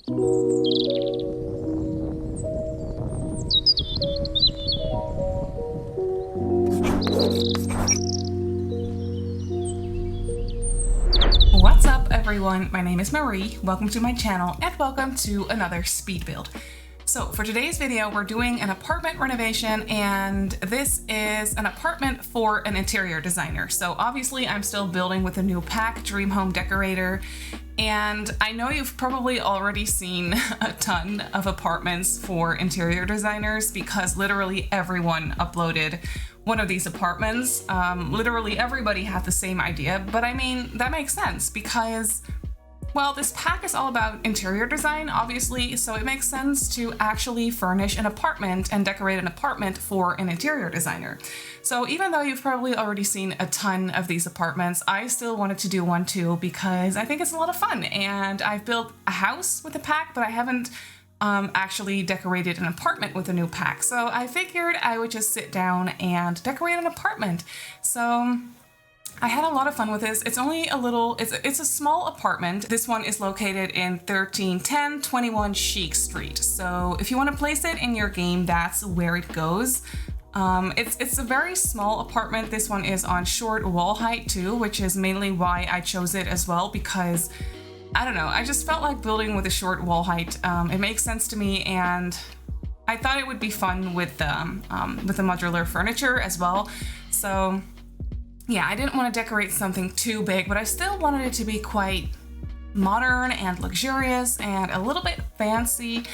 What's up everyone, my name is Marie, welcome to my channel and welcome to another speed build. So for today's video we're doing an apartment renovation, and this is an apartment for an interior designer. So obviously I'm still building with a new pack, Dream Home Decorator, and I know you've probably already seen a ton of apartments for interior designers because literally everyone uploaded one of these apartments. Literally everybody had the same idea, but I mean, that makes sense because, well, this pack is all about interior design, obviously, so it makes sense to actually furnish an apartment and decorate an apartment for an interior designer. So even though you've probably already seen a ton of these apartments, I still wanted to do one too because I think it's a lot of fun, and I've built a house with a pack, but I haven't actually decorated an apartment with a new pack. So I figured I would just sit down and decorate an apartment. So I had a lot of fun with this. It's only a little, it's a small apartment. This one is located in 1310 21 Chic Street. So if you want to place it in your game, that's where it goes. It's a very small apartment. This one is on short wall height too, which is mainly why I chose it as well, because I don't know, I just felt like building with a short wall height. It makes sense to me, and I thought it would be fun with the modular furniture as well. So yeah, I didn't want to decorate something too big, but I still wanted it to be quite modern and luxurious and a little bit fancy.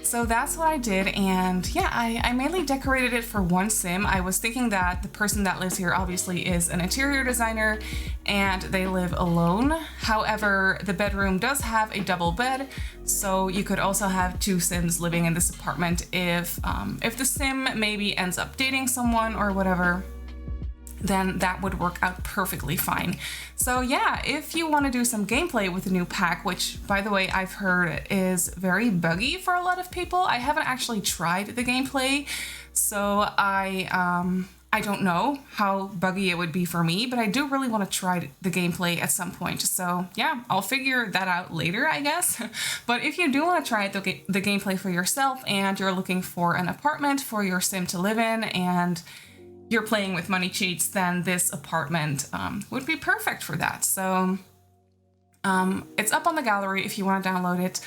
So that's what I did, and yeah, I mainly decorated it for one sim. I was thinking that the person that lives here obviously is an interior designer and they live alone. However, the bedroom does have a double bed, so you could also have two sims living in this apartment if the sim maybe ends up dating someone or whatever, then that would work out perfectly fine. So yeah, if you want to do some gameplay with the new pack, which by the way I've heard is very buggy for a lot of people, I haven't actually tried the gameplay, so I don't know how buggy it would be for me, but I do really want to try the gameplay at some point. So yeah, I'll figure that out later, I guess. But if you do want to try the gameplay for yourself and you're looking for an apartment for your sim to live in and you're playing with money cheats, then this apartment would be perfect for that. So it's up on the gallery if you want to download it.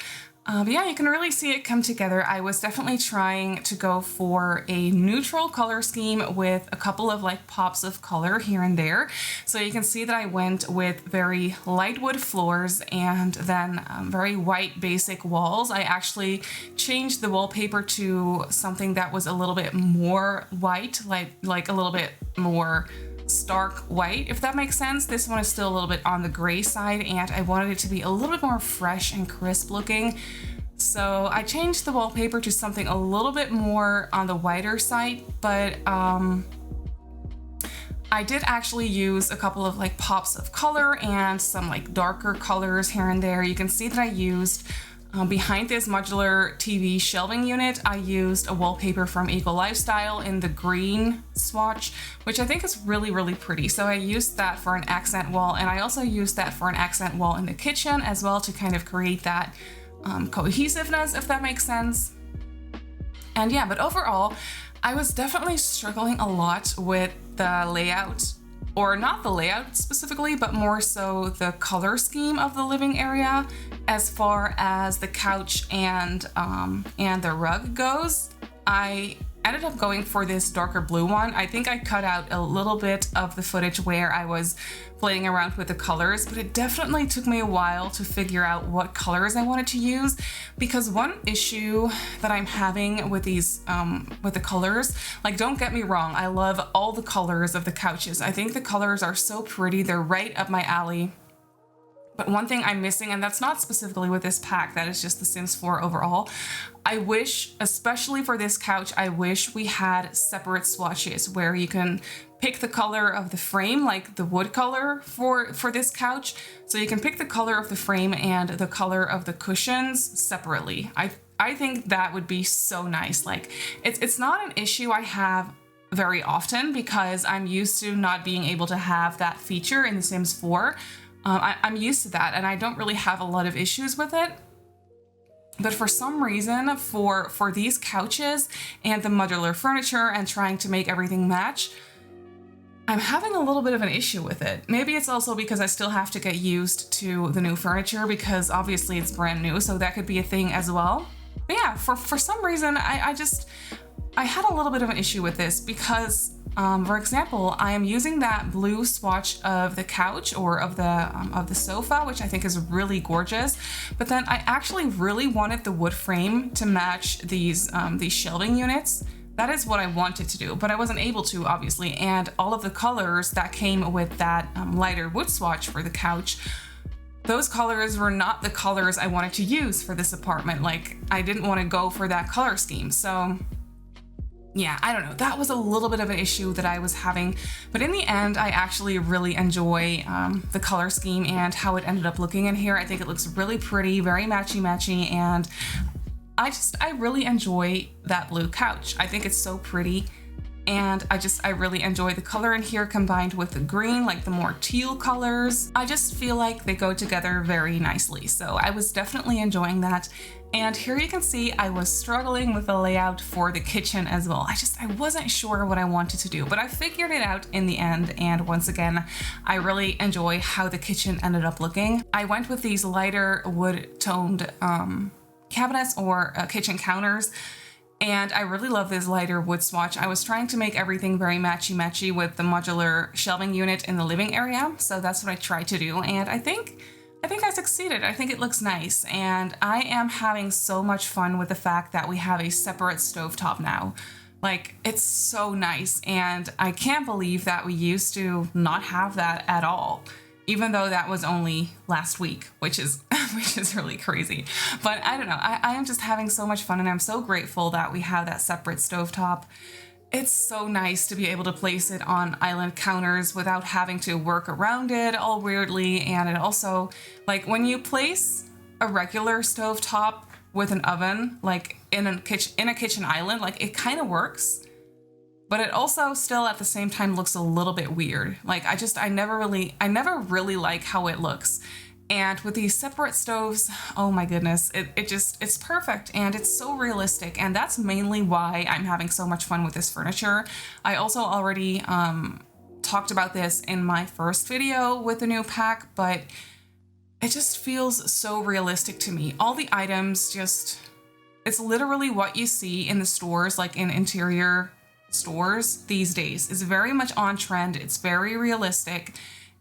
But yeah, you can really see it come together. I was definitely trying to go for a neutral color scheme with a couple of like pops of color here and there. So you can see that I went with very light wood floors and then very white basic walls. I actually changed the wallpaper to something that was a little bit more white, like a little bit more stark white, if that makes sense. This one is still a little bit on the gray side, and I wanted it to be a little bit more fresh and crisp looking. So I changed the wallpaper to something a little bit more on the whiter side, but I did actually use a couple of like pops of color and some like darker colors here and there. You can see that I used behind this modular TV shelving unit, I used a wallpaper from Eco Lifestyle in the green swatch, which I think is really, really pretty. So I used that for an accent wall, and I also used that for an accent wall in the kitchen as well to kind of create that cohesiveness, if that makes sense. And yeah, but overall, I was definitely struggling a lot with the layout, or not the layout specifically, but more so the color scheme of the living area as far as the couch and the rug goes. I ended up going for this darker blue one. I think I cut out a little bit of the footage where I was playing around with the colors, but it definitely took me a while to figure out what colors I wanted to use, because one issue that I'm having with these, with the colors, like don't get me wrong, I love all the colors of the couches. I think the colors are so pretty, they're right up my alley. But one thing I'm missing, and that's not specifically with this pack, that is just the Sims 4 overall, I wish, especially for this couch, I wish we had separate swatches where you can pick the color of the frame, like the wood color for this couch. So you can pick the color of the frame and the color of the cushions separately. I think that would be so nice. Like it's not an issue I have very often because I'm used to not being able to have that feature in The Sims 4. I'm used to that and I don't really have a lot of issues with it. But for some reason, for these couches and the modular furniture and trying to make everything match, I'm having a little bit of an issue with it. Maybe it's also because I still have to get used to the new furniture because obviously it's brand new, so that could be a thing as well. But yeah, for some reason, I had a little bit of an issue with this because, for example, I am using that blue swatch of the couch or of the sofa, which I think is really gorgeous. But then I actually really wanted the wood frame to match these shelving units. That is what I wanted to do, but I wasn't able to, obviously. And all of the colors that came with that lighter wood swatch for the couch, those colors were not the colors I wanted to use for this apartment. Like, I didn't want to go for that color scheme. So yeah, I don't know. That was a little bit of an issue that I was having. But in the end, I actually really enjoy the color scheme and how it ended up looking in here. I think it looks really pretty, very matchy-matchy, and I really enjoy that blue couch. I think it's so pretty, and I really enjoy the color in here combined with the green, like the more teal colors. I just feel like they go together very nicely. So I was definitely enjoying that. And here you can see I was struggling with the layout for the kitchen as well. I wasn't sure what I wanted to do, but I figured it out in the end. And once again, I really enjoy how the kitchen ended up looking. I went with these lighter wood toned cabinets or kitchen counters, and I really love this lighter wood swatch. I was trying to make everything very matchy-matchy with the modular shelving unit in the living area, so that's what I tried to do, and I think I succeeded. I think it looks nice, and I am having so much fun with the fact that we have a separate stovetop now. Like, it's so nice, and I can't believe that we used to not have that at all, even though that was only last week, which is really crazy. But I don't know, I am just having so much fun, and I'm so grateful that we have that separate stovetop. It's so nice to be able to place it on island counters without having to work around it all weirdly. And it also, like, when you place a regular stovetop with an oven, like in a kitchen island, like, it kind of works, but it also still at the same time looks a little bit weird. Like, I never really like how it looks. And with these separate stoves, oh my goodness, it's perfect, and it's so realistic, and that's mainly why I'm having so much fun with this furniture. I also already talked about this in my first video with the new pack, but it just feels so realistic to me. All the items it's literally what you see in the stores, like in interior stores these days. It's very much on trend, it's very realistic.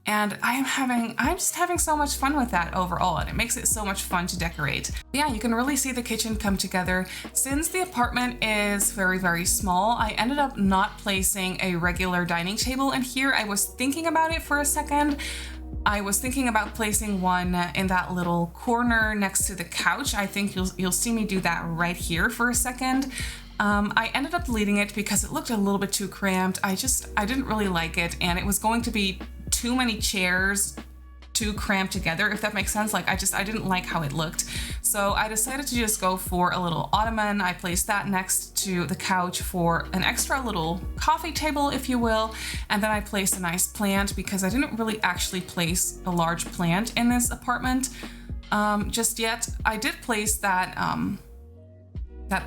And I'm just having so much fun with that overall, and it makes it so much fun to decorate. Yeah, you can really see the kitchen come together. Since the apartment is very, very small, I ended up not placing a regular dining table in here. I was thinking about it for a second. I was thinking about placing one in that little corner next to the couch. I think you'll see me do that right here for a second. I ended up deleting it because it looked a little bit too cramped. I didn't really like it, and it was going to be too many chairs too cramped together, if that makes sense. Like, I didn't like how it looked. So I decided to just go for a little ottoman. I placed that next to the couch for an extra little coffee table, if you will. And then I placed a nice plant because I didn't really actually place a large plant in this apartment just yet. I did place that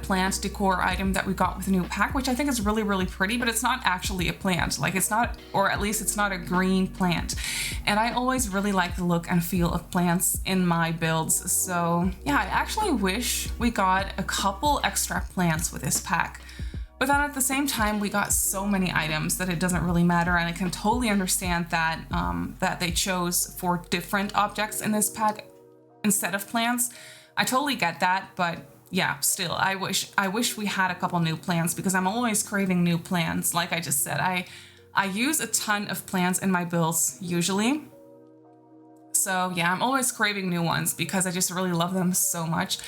plant decor item that we got with the new pack, which I think is really, really pretty, but it's not actually a plant. Like, it's not, or at least it's not a green plant. And I always really like the look and feel of plants in my builds. So yeah, I actually wish we got a couple extra plants with this pack. But then at the same time, we got so many items that it doesn't really matter. And I can totally understand that, that they chose for different objects in this pack instead of plants. I totally get that, but yeah, still, I wish we had a couple new plants because I'm always craving new plants. Like I just said, I use a ton of plants in my builds usually. So yeah, I'm always craving new ones because I just really love them so much.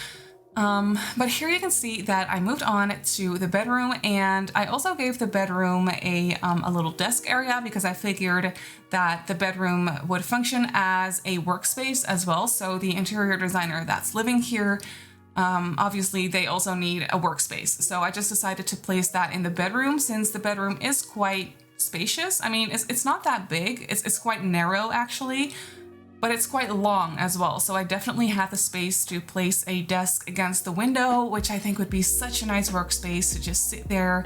But here you can see that I moved on to the bedroom, and I also gave the bedroom a little desk area because I figured that the bedroom would function as a workspace as well. So the interior designer that's living here, obviously they also need a workspace. So I just decided to place that in the bedroom since the bedroom is quite spacious. I mean, it's not that big. It's quite narrow actually, but it's quite long as well. So I definitely have the space to place a desk against the window, which I think would be such a nice workspace to just sit there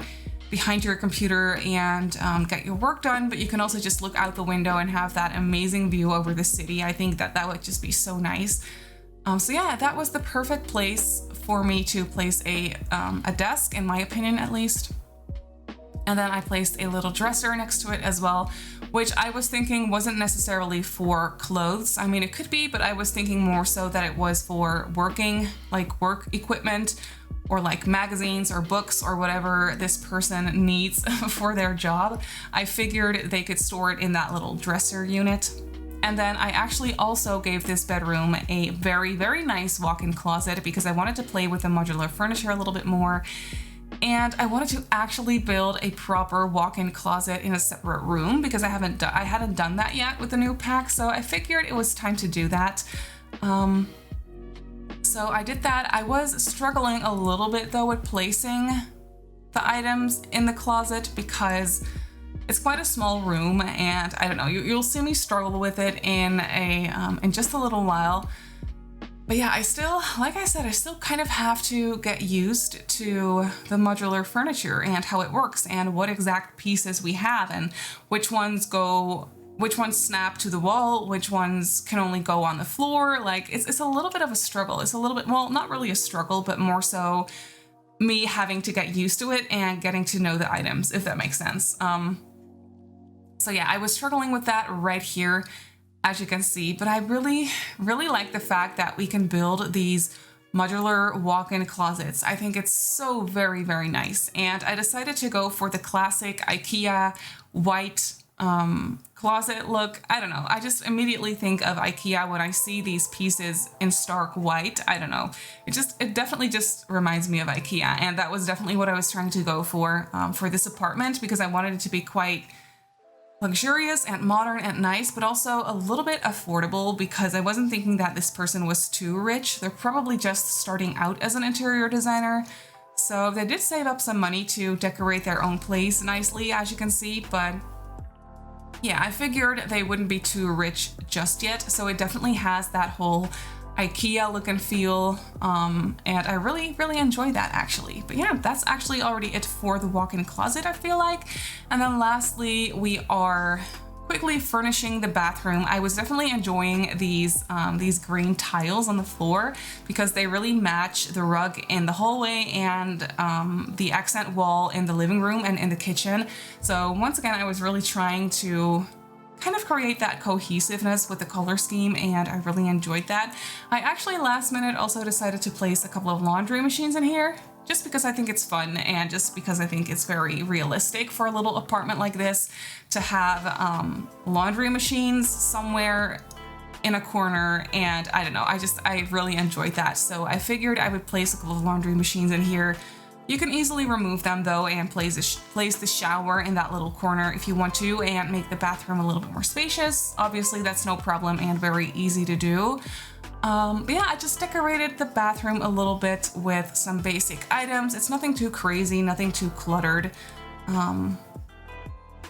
behind your computer and get your work done. But you can also just look out the window and have that amazing view over the city. I think that that would just be so nice. So yeah, that was the perfect place for me to place a desk, in my opinion at least. And then I placed a little dresser next to it as well, which I was thinking wasn't necessarily for clothes. I mean, it could be, but I was thinking more so that it was for working, like work equipment, or like magazines or books or whatever this person needs for their job. I figured they could store it in that little dresser unit. And then I actually also gave this bedroom a very, very nice walk-in closet because I wanted to play with the modular furniture a little bit more. And I wanted to actually build a proper walk-in closet in a separate room because I hadn't done that yet with the new pack. So I figured it was time to do that. So I did that. I was struggling a little bit though with placing the items in the closet because it's quite a small room, and I don't know, you'll see me struggle with it in just a little while. But yeah, I still, like I said, I still kind of have to get used to the modular furniture and how it works and what exact pieces we have and which ones snap to the wall, which ones can only go on the floor. Like it's a little bit of a struggle. It's a little bit, well, not really a struggle, but more so me having to get used to it and getting to know the items, if that makes sense. So yeah, I was struggling with that right here, as you can see, but I really, really like the fact that we can build these modular walk-in closets. I think it's so very, very nice. And I decided to go for the classic IKEA white closet look. I don't know. I just immediately think of IKEA when I see these pieces in stark white. I don't know. It definitely just reminds me of IKEA. And that was definitely what I was trying to go for this apartment because I wanted it to be quite luxurious and modern and nice, but also a little bit affordable because I wasn't thinking that this person was too rich. They're probably just starting out as an interior designer. So they did save up some money to decorate their own place nicely, as you can see, but yeah, I figured they wouldn't be too rich just yet. So it definitely has that whole IKEA look and feel, and I really, really enjoy that actually. But yeah, that's actually already it for the walk-in closet, I feel like. And then lastly, we are quickly furnishing the bathroom. I was definitely enjoying these green tiles on the floor because they really match the rug in the hallway and the accent wall in the living room and in the kitchen. So once again, I was really trying to kind of create that cohesiveness with the color scheme, and I really enjoyed that. I actually last minute also decided to place a couple of laundry machines in here just because I think it's fun and just because I think it's very realistic for a little apartment like this to have laundry machines somewhere in a corner, and I don't know, I really enjoyed that. So I figured I would place a couple of laundry machines in here. You can easily remove them though and place the shower in that little corner if you want to and make the bathroom a little bit more spacious. Obviously that's no problem and very easy to do. But yeah, I just decorated the bathroom a little bit with some basic items. It's nothing too crazy, nothing too cluttered.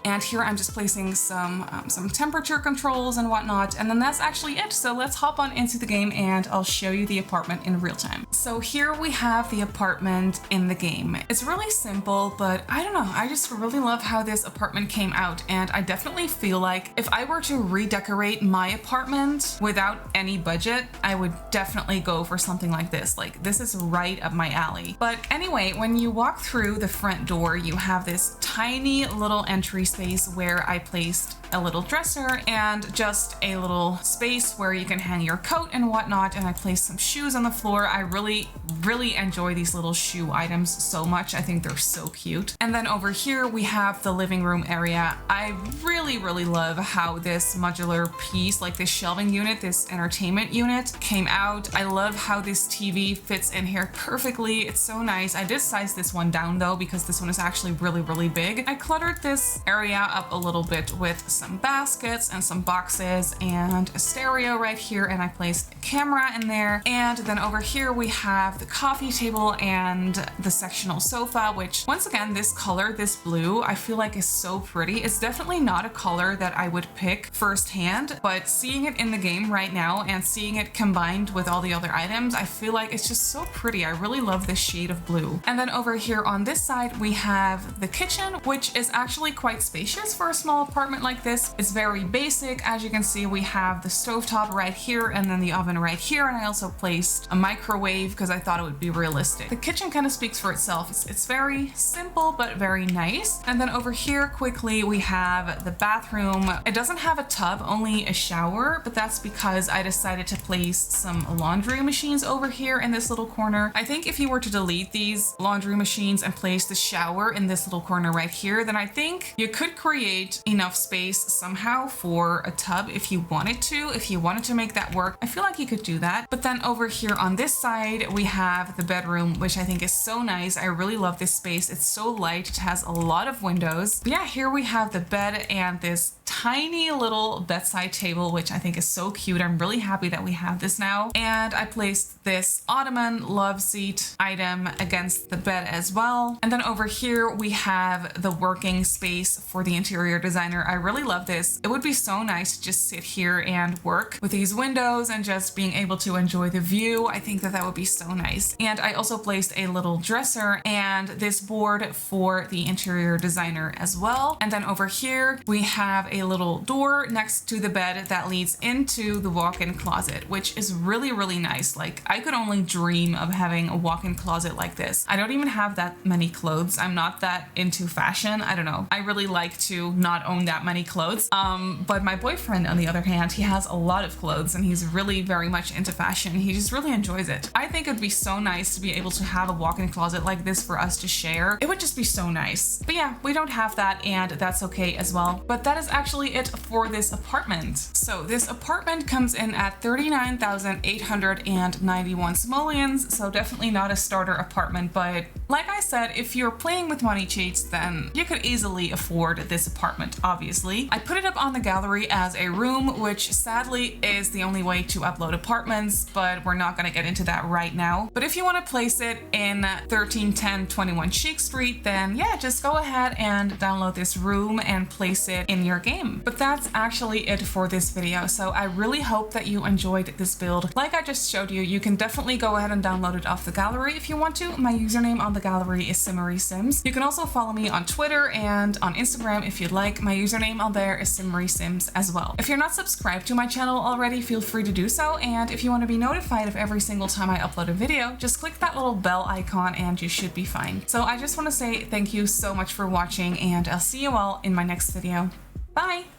And here I'm just placing some temperature controls and whatnot, and then that's actually it. So let's hop on into the game and I'll show you the apartment in real time. So here we have the apartment in the game. It's really simple, but I don't know, I just really love how this apartment came out, and I definitely feel like if I were to redecorate my apartment without any budget, I would definitely go for something like this. Like, this is right up my alley. But anyway, when you walk through the front door, you have this tiny little entry space where I placed a little dresser and just a little space where you can hang your coat and whatnot, and I placed some shoes on the floor. I really enjoy these little shoe items so much. I think they're so cute. And then over here we have the living room area. I really love how this modular piece, like this shelving unit, this entertainment unit, came out. I love how this TV fits in here perfectly. It's so nice. I did size this one down though because this one is actually really big. I cluttered this area up a little bit with some baskets and some boxes and a stereo right here, and I placed a camera in there. And then over here we have the coffee table and the sectional sofa, which once again, this color, this blue, I feel like is so pretty. It's definitely not a color that I would pick firsthand, but seeing it in the game right now and seeing it combined with all the other items, I feel like it's just so pretty. I really love this shade of blue. And then over here on this side, we have the kitchen, which is actually quite spacious for a small apartment like this. It's very basic. As you can see, we have the stovetop right here and then the oven right here. And I also placed a microwave because I thought it would be realistic. The kitchen kind of speaks for itself. It's very simple, but very nice. And then over here, quickly, we have the bathroom. It doesn't have a tub, only a shower, but that's because I decided to place some laundry machines over here in this little corner. I think if you were to delete these laundry machines and place the shower in this little corner right here, then I think you could create enough space somehow for a tub if you wanted to make that work. I feel like you could do that. But then over here on this side, we have the bedroom, which I think is so nice. I really love this space. It's so light. It has a lot of windows. But yeah, here we have the bed and this tiny little bedside table, which I think is so cute. I'm really happy that we have this now. And I placed this ottoman love seat item against the bed as well. And then over here we have the working space for the interior designer. I really love this. It would be so nice to just sit here and work with these windows and just being able to enjoy the view. I think that would be so nice. And I also placed a little dresser and this board for the interior designer as well. And then over here we have a little door next to the bed that leads into the walk-in closet, which is really, really nice. Like, I could only dream of having a walk-in closet like this. I don't even have that many clothes. I'm not that into fashion. I don't know. I really like to not own that many clothes. But my boyfriend, on the other hand, he has a lot of clothes and he's really very much into fashion. He just really enjoys it. I think it'd be so nice to be able to have a walk-in closet like this for us to share. It would just be so nice. But yeah, we don't have that and that's okay as well. But that is actually it for this apartment. So this apartment comes in at 39,891 simoleons, so definitely not a starter apartment, but like I said, if you're playing with money cheats, then you could easily afford this apartment, obviously. I put it up on the gallery as a room, which sadly is the only way to upload apartments, but we're not gonna get into that right now. But if you wanna place it in 1310 21 Cheek Street, then yeah, just go ahead and download this room and place it in your game. But that's actually it for this video. So I really hope that you enjoyed this build. Like I just showed you, you can definitely go ahead and download it off the gallery if you want to. My username on the gallery is Simmarysims. You can also follow me on Twitter and on Instagram if you'd like. My username on there is Simmarysims as well. If you're not subscribed to my channel already, feel free to do so. And if you want to be notified of every single time I upload a video, just click that little bell icon and you should be fine. So I just want to say thank you so much for watching and I'll see you all in my next video. Bye!